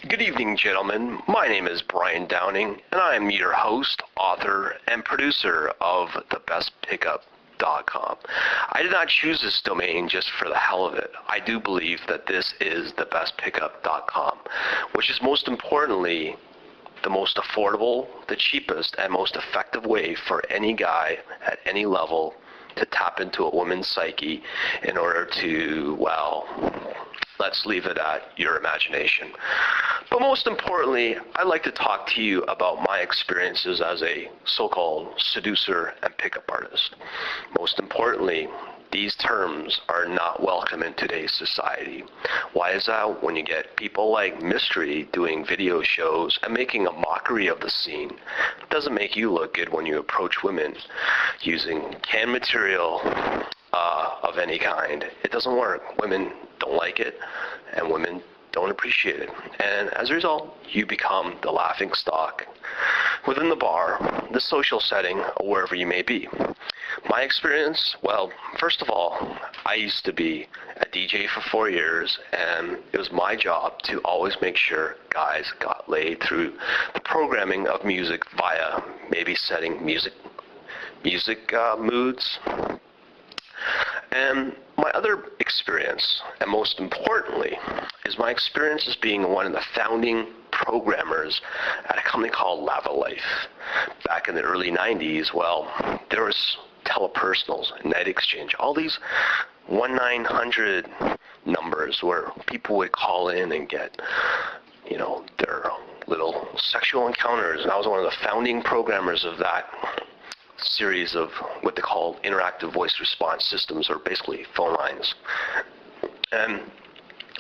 Good evening, gentlemen. My name is Brian Downing, and I am your host, author, and producer of thebestpickup.com. I did not choose this domain just for the hell of it. I do believe that this is thebestpickup.com, which is most importantly the most affordable, the cheapest, and most effective way for any guy at any level to tap into a woman's psyche in order to, well, let's leave it at your imagination. But most importantly, I'd like to talk to you about my experiences as a so-called seducer and pickup artist. Most importantly, these terms are not welcome in today's society. Why is that? When you get people like Mystery doing video shows and making a mockery of the scene, it doesn't make you look good when you approach women using canned material of any kind. It doesn't work. Women don't like it, and women don't appreciate it. And as a result, you become the laughing stock within the bar, the social setting, or wherever you may be. My experience, well, first of all, I used to be a DJ for 4 years, and it was my job to always make sure guys got laid through the programming of music via maybe setting music moods. And my other experience, and most importantly, is my experience as being one of the founding programmers at a company called Lava Life. Back in the early 90s, well, there was telepersonals, Night Exchange, all these 1-900 numbers where people would call in and get, their little sexual encounters. And I was one of the founding programmers of that series of what they call interactive voice response systems, or basically phone lines. And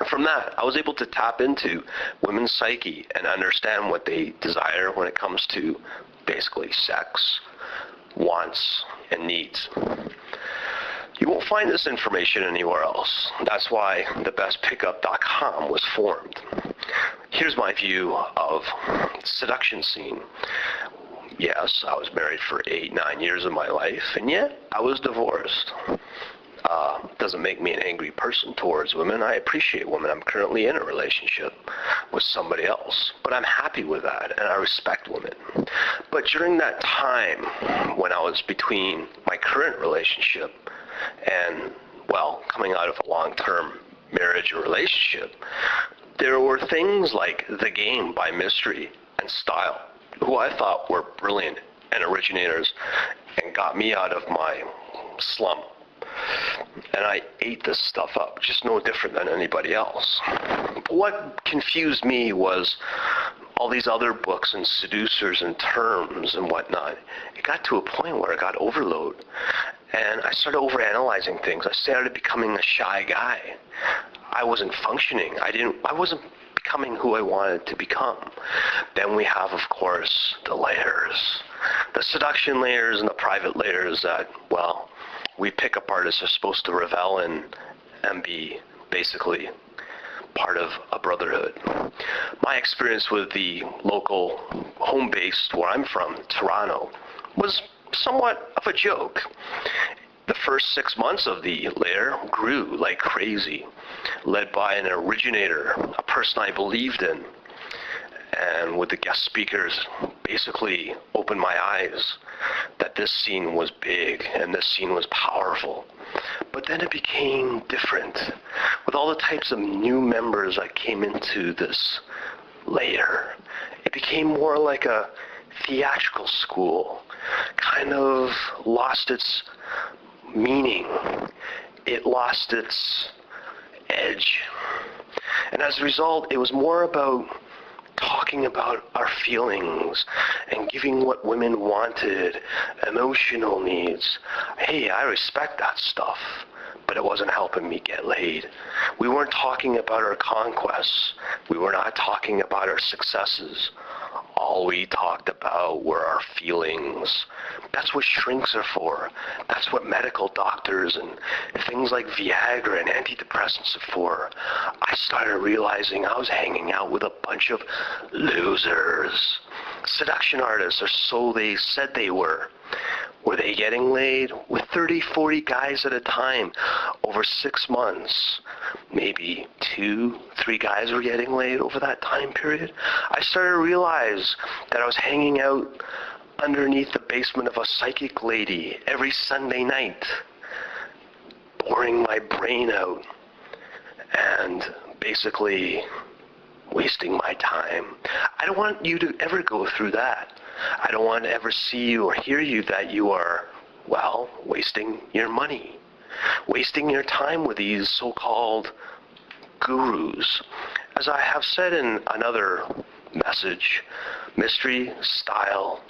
from that, I was able to tap into women's psyche and understand what they desire when it comes to basically sex, wants, and needs. You won't find this information anywhere else. That's why thebestpickup.com was formed. Here's my view of the seduction scene. Yes, I was married for 8-9 years of my life, and yet I was divorced. Doesn't make me an angry person towards women. I appreciate women. I'm currently in a relationship with somebody else, but I'm happy with that, and I respect women. But during that time when I was between my current relationship and, well, coming out of a long-term marriage or relationship, there were things like The Game by Mystery and Style, who I thought were brilliant and originators and got me out of my slump. And I ate this stuff up, just no different than anybody else. But what confused me was all these other books and seducers and terms and whatnot. It got to a point where I got overload, and I started overanalyzing things. I started becoming a shy guy. I wasn't functioning. I wasn't becoming who I wanted to become. Then we have, of course, the layers. The seduction layers and the private layers that, well, we pickup artists are supposed to revel in and be basically part of a brotherhood. My experience with the local home base where I'm from, Toronto, was somewhat of a joke. The first 6 months of the layer grew like crazy, led by an originator, a person I believed in, and with the guest speakers basically opened my eyes that this scene was big and this scene was powerful. But then it became different with all the types of new members that came into this layer. It became more like a theatrical school, kind of lost its meaning. It lost its edge. And as a result, it was more about talking about our feelings and giving what women wanted, emotional needs. Hey, I respect that stuff, but it wasn't helping me get laid. We weren't talking about our conquests. We were not talking about our successes. All we talked about were our feelings. That's what shrinks are for. That's what medical doctors and things like Viagra and antidepressants are for. I started realizing I was hanging out with a bunch of losers. Seduction artists, or so they said they were. Were they getting laid with 30, 40 guys at a time over 6 months? Maybe 2, 3 guys were getting laid over that time period. I started to realize that I was hanging out underneath the basement of a psychic lady every Sunday night, boring my brain out and basically wasting my time. I don't want you to ever go through that. I don't want to ever see you or hear you that you are, well, wasting your money, wasting your time with these so-called gurus. As I have said in another message, Mystery Style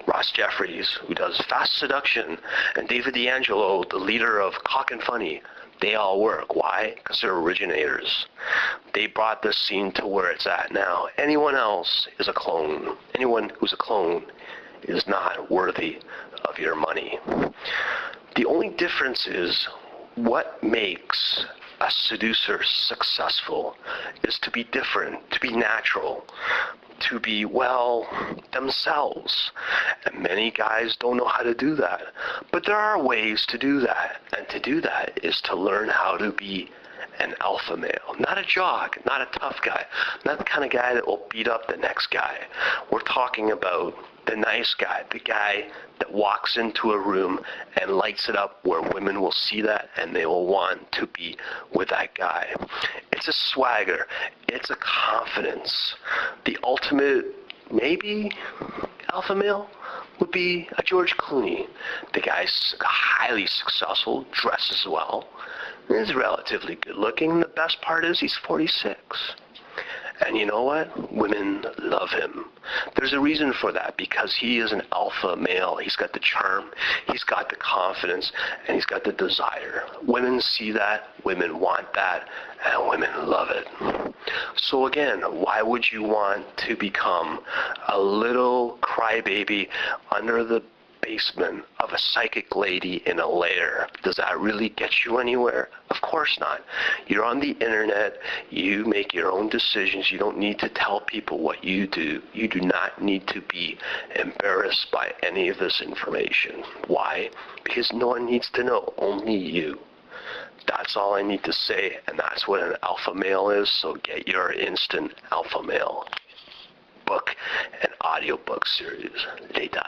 Ross Jeffries, who does Fast Seduction, and David D'Angelo, the leader of Cock and Funny, they all work. Why? Because they're originators. They brought this scene to where it's at now. Anyone else is a clone. Anyone who's a clone is not worthy of your money. The only difference is what makes a seducer successful is to be different, to be natural, to be, well, themselves. And many guys don't know how to do that. But there are ways to do that. And to do that is to learn how to be an alpha male. Not a jock, not a tough guy, not the kind of guy that will beat up the next guy. We're talking about the nice guy, the guy that walks into a room and lights it up where women will see that and they will want to be with that guy. It's a swagger. It's a confidence. The ultimate, maybe, alpha male would be a George Clooney. The guy's highly successful, dresses well, is relatively good looking. The best part is he's 46. And you know what? Women love him. There's a reason for that, because he is an alpha male. He's got the charm, he's got the confidence, and he's got the desire. Women see that, women want that, and women love it. So again, why would you want to become a little crybaby under the basement of a psychic lady in a lair? Does that really get you anywhere? Of course not. You're on the internet. You make your own decisions. You don't need to tell people what you do. You do not need to be embarrassed by any of this information. Why? Because no one needs to know. Only you. That's all I need to say, and that's what an alpha male is. So get your instant alpha male book and audiobook series later.